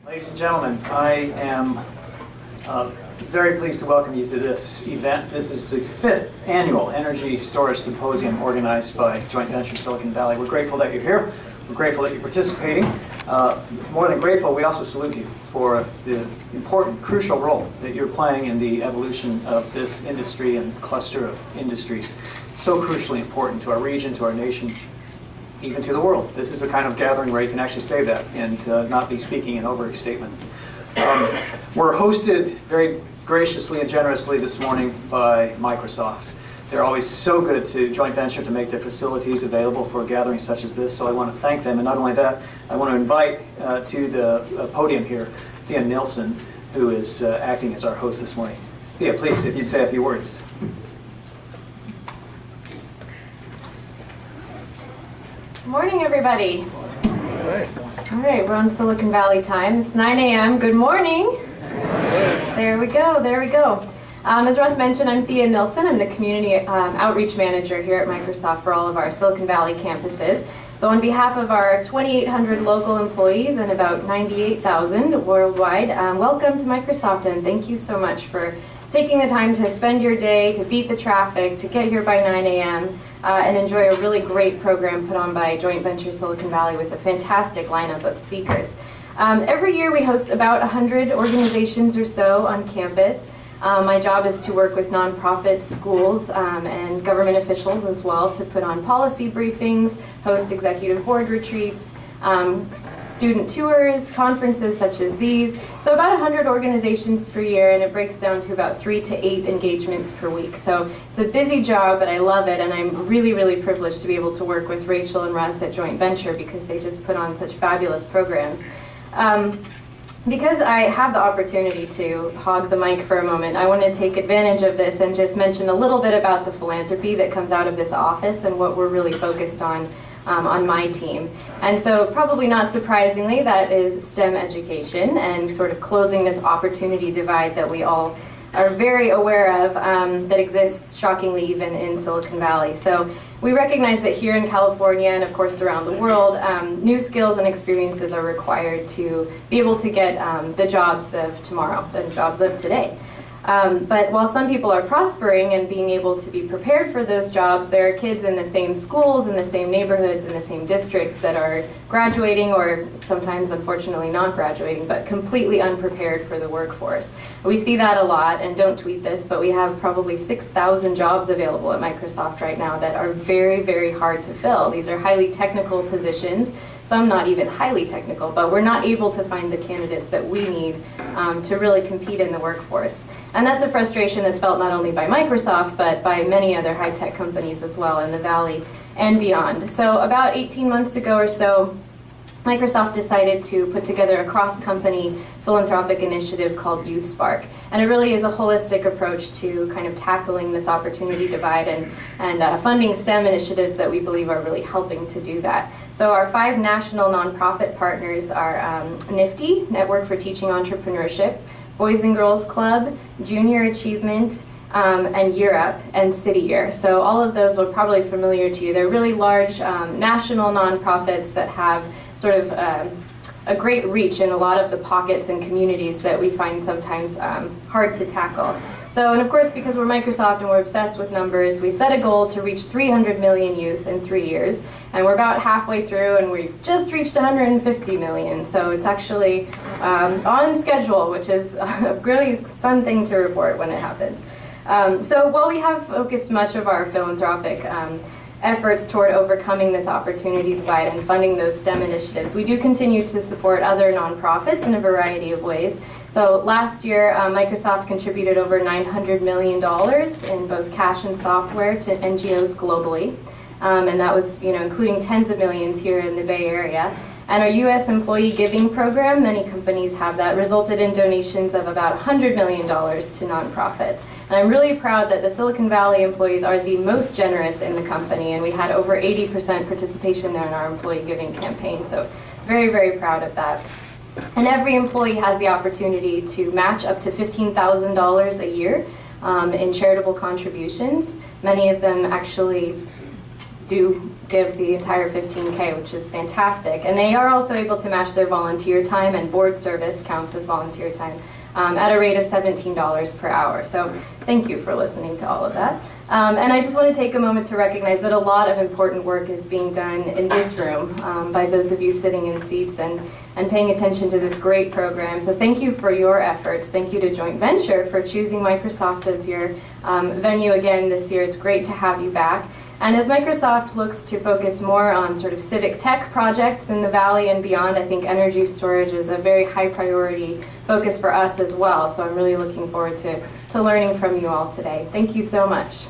Ladies and gentlemen, I am very pleased to welcome you to this event. This is the 5th annual Energy Storage Symposium organized by Joint Venture Silicon Valley. We're grateful that you're here. We're grateful that you're participating. More than grateful, we also salute you for the important, crucial role that you're playing in the evolution of this industry and cluster of industries. So crucially important to our region, to our nation, even to the world. This is the kind of gathering where you can actually say that and not be speaking in overstatement. We're hosted very graciously and generously this morning by Microsoft. They're always so good to joint venture to make their facilities available for gatherings such as this, so I want to thank them. And not only that, I want to invite to the podium here Thea Nilsson, who is acting as our host this morning. Thea, please, if you'd say a few words. Good morning, everybody. All right, we're on Silicon Valley time. It's 9 a.m. Good morning. There we go, there we go. As Russ mentioned, I'm Thea Nilsson. I'm the Community Outreach Manager here at Microsoft for all of our Silicon Valley campuses. So on behalf of our 2,800 local employees and about 98,000 worldwide, welcome to Microsoft, and thank you so much for taking the time to spend your day, to beat the traffic, to get here by 9 a.m. And enjoy a really great program put on by Joint Venture Silicon Valley with a fantastic lineup of speakers. Every year we host about 100 organizations or so on campus. My job is to work with nonprofits, schools, and government officials as well to put on policy briefings, host executive board retreats, student tours, conferences such as these. So about 100 organizations per year, and it breaks down to about 3 to 8 engagements per week. So it's a busy job, but I love it, and I'm really, really privileged to be able to work with Rachel and Russ at Joint Venture because they just put on such fabulous programs. Because I have the opportunity to hog the mic for a moment, I want to take advantage of this and just mention a little bit about the philanthropy that comes out of this office and what we're really focused on my team. And so probably not surprisingly, that is STEM education and sort of closing this opportunity divide that we all are very aware of that exists shockingly even in Silicon Valley. So we recognize that here in California and of course around the world, new skills and experiences are required to be able to get the jobs of tomorrow, the jobs of today. But while some people are prospering and being able to be prepared for those jobs, there are kids in the same schools, in the same neighborhoods, in the same districts that are graduating or sometimes unfortunately not graduating, but completely unprepared for the workforce. We see that a lot, and don't tweet this, but we have probably 6,000 jobs available at Microsoft right now that are very, very hard to fill. These are highly technical positions, some not even highly technical, but we're not able to find the candidates that we need to really compete in the workforce. And that's a frustration that's felt not only by Microsoft, but by many other high-tech companies as well in the Valley and beyond. So about 18 months ago or so, Microsoft decided to put together a cross-company philanthropic initiative called Youth Spark. And it really is a holistic approach to kind of tackling this opportunity divide and funding STEM initiatives that we believe are really helping to do that. So our 5 national nonprofit partners are NIFTY, Network for Teaching Entrepreneurship, Boys and Girls Club, Junior Achievement, and Year Up, and City Year. So all of those are probably familiar to you. They're really large national nonprofits that have sort of a great reach in a lot of the pockets and communities that we find sometimes hard to tackle. So, and of course, because we're Microsoft and we're obsessed with numbers, we set a goal to reach 300 million youth in 3 years. And we're about halfway through, and we've just reached 150 million. So it's actually on schedule, which is a really fun thing to report when it happens. So while we have focused much of our philanthropic efforts toward overcoming this opportunity divide and funding those STEM initiatives, we do continue to support other nonprofits in a variety of ways. So last year, Microsoft contributed over $900 million in both cash and software to NGOs globally. And that was, including tens of millions here in the Bay Area. And our U.S. employee giving program, many companies have that, resulted in donations of about $100 million to nonprofits. And I'm really proud that the Silicon Valley employees are the most generous in the company, and we had over 80% participation there in our employee giving campaign. So very, very proud of that. And every employee has the opportunity to match up to $15,000 a year in charitable contributions. Many of them actually do give the entire 15K, which is fantastic. And they are also able to match their volunteer time, and board service counts as volunteer time at a rate of $17 per hour. So thank you for listening to all of that. And I just want to take a moment to recognize that a lot of important work is being done in this room by those of you sitting in seats and paying attention to this great program. So thank you for your efforts. Thank you to Joint Venture for choosing Microsoft as your venue again this year. It's great to have you back. And as Microsoft looks to focus more on sort of civic tech projects in the Valley and beyond, I think energy storage is a very high priority focus for us as well. So I'm really looking forward to learning from you all today. Thank you so much.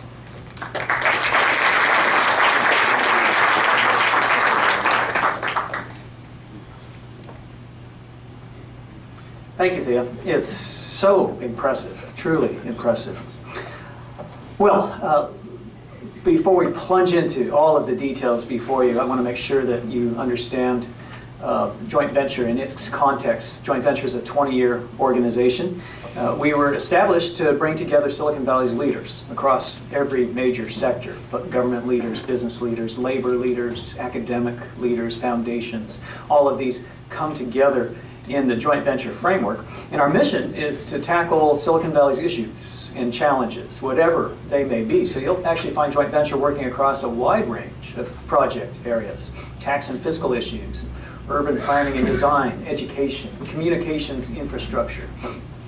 Thank you, Thea. It's so impressive, truly impressive. Well, before we plunge into all of the details before you, I want to make sure that you understand Joint Venture in its context. Joint Venture is a 20-year organization. We were established to bring together Silicon Valley's leaders across every major sector, but government leaders, business leaders, labor leaders, academic leaders, foundations. All of these come together in the Joint Venture framework. And our mission is to tackle Silicon Valley's issues and challenges, whatever they may be. So you'll actually find Joint Venture working across a wide range of project areas: tax and fiscal issues, urban planning and design, education, communications infrastructure,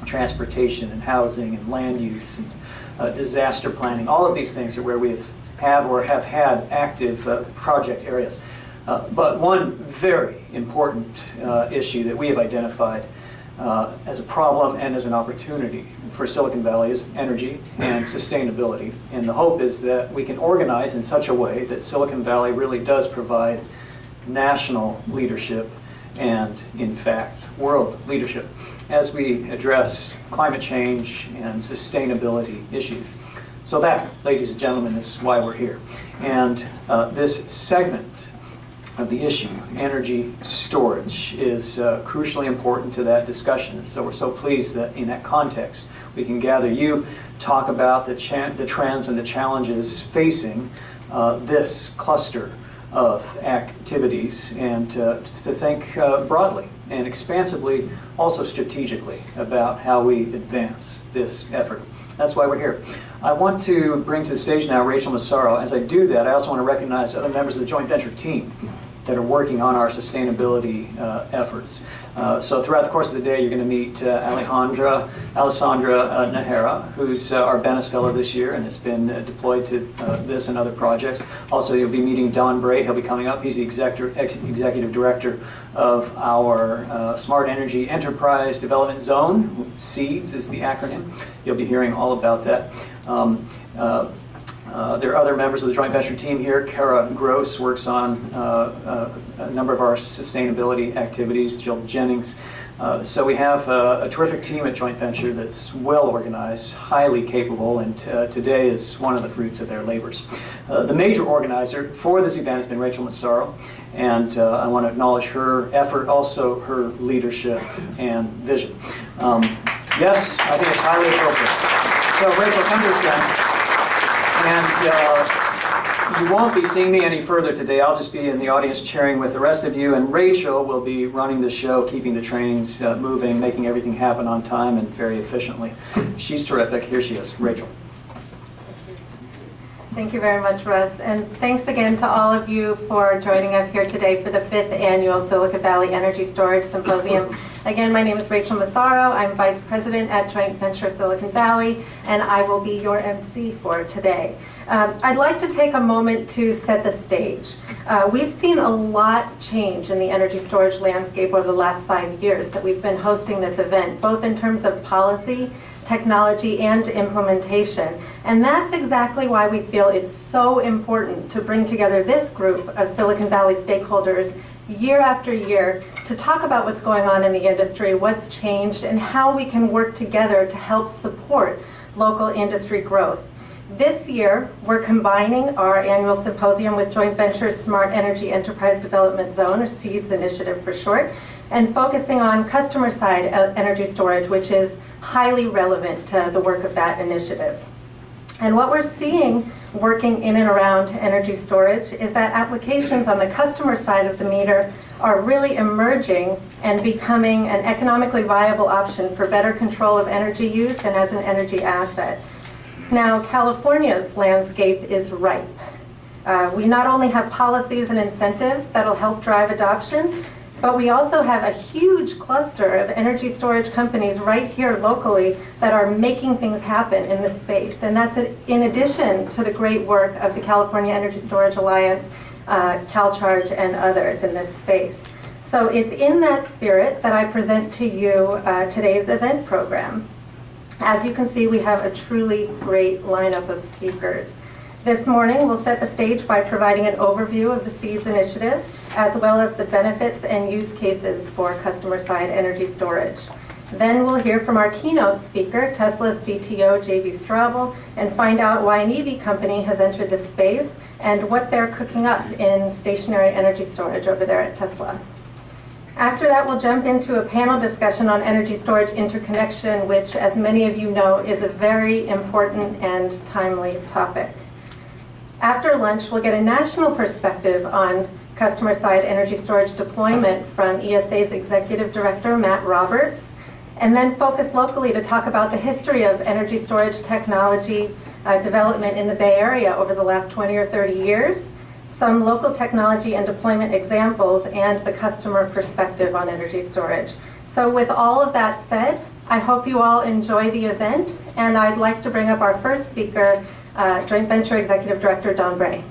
transportation and housing and land use, and disaster planning. All of these things are where we have or have had active project areas. But one very important issue that we have identified as a problem and as an opportunity for Silicon Valley is energy and sustainability. And the hope is that we can organize in such a way that Silicon Valley really does provide national leadership and, in fact, world leadership as we address climate change and sustainability issues. So that, ladies and gentlemen, is why we're here. And this segment of the issue, energy storage, is crucially important to that discussion. And so we're so pleased that in that context we can gather you, talk about the trends and the challenges facing this cluster of activities, and to think broadly and expansively, also strategically, about how we advance this effort. That's why we're here. I want to bring to the stage now Rachel Massaro. As I do that, I also want to recognize other members of the Joint Venture team that are working on our sustainability efforts. So throughout the course of the day, you're going to meet Alessandra Nahara, who's our Bennis Fellow this year and has been deployed to this and other projects. Also, you'll be meeting Don Bray. He'll be coming up. He's the executive director of our Smart Energy Enterprise Development Zone. SEEDZ is the acronym. You'll be hearing all about that. There are other members of the Joint Venture team here. Kara Gross works on a number of our sustainability activities. Jill Jennings. So we have a terrific team at Joint Venture that's well organized, highly capable, and today is one of the fruits of their labors. The major organizer for this event has been Rachel Massaro, and I want to acknowledge her effort, also her leadership and vision. Yes, I think it's highly appropriate. So Rachel, come to us then. And you won't be seeing me any further today. I'll just be in the audience cheering with the rest of you, and Rachel will be running the show, keeping the trains moving, making everything happen on time and very efficiently. She's terrific. Here she is, Rachel. Thank you very much, Russ. And thanks again to all of you for joining us here today for the 5th Annual Silicon Valley Energy Storage Symposium. Again, my name is Rachel Massaro. I'm Vice President at Joint Venture Silicon Valley, and I will be your MC for today. I'd like to take a moment to set the stage. We've seen a lot change in the energy storage landscape over the last 5 years that we've been hosting this event, both in terms of policy, technology, and implementation. And that's exactly why we feel it's so important to bring together this group of Silicon Valley stakeholders year after year to talk about what's going on in the industry, what's changed, and how we can work together to help support local industry growth. This year, we're combining our annual symposium with Joint Venture's Smart Energy Enterprise Development Zone, or SEEDZ initiative for short, and focusing on customer-side energy storage, which is highly relevant to the work of that initiative. And what we're seeing working in and around energy storage is that applications on the customer side of the meter are really emerging and becoming an economically viable option for better control of energy use and as an energy asset. Now, California's landscape is ripe. We not only have policies and incentives that'll help drive adoption, but we also have a huge cluster of energy storage companies right here locally that are making things happen in this space. And that's in addition to the great work of the California Energy Storage Alliance, CalCharge, and others in this space. So it's in that spirit that I present to you today's event program. As you can see, we have a truly great lineup of speakers. This morning, we'll set the stage by providing an overview of the SEEDZ initiative, as well as the benefits and use cases for customer-side energy storage. Then we'll hear from our keynote speaker, Tesla's CTO, J.B. Straubel, and find out why an EV company has entered this space and what they're cooking up in stationary energy storage over there at Tesla. After that, we'll jump into a panel discussion on energy storage interconnection, which, as many of you know, is a very important and timely topic. After lunch, we'll get a national perspective on customer-side energy storage deployment from ESA's Executive Director, Matt Roberts, and then focus locally to talk about the history of energy storage technology development in the Bay Area over the last 20 or 30 years, some local technology and deployment examples, and the customer perspective on energy storage. So with all of that said, I hope you all enjoy the event, and I'd like to bring up our first speaker, Joint Venture Executive Director Don Bray.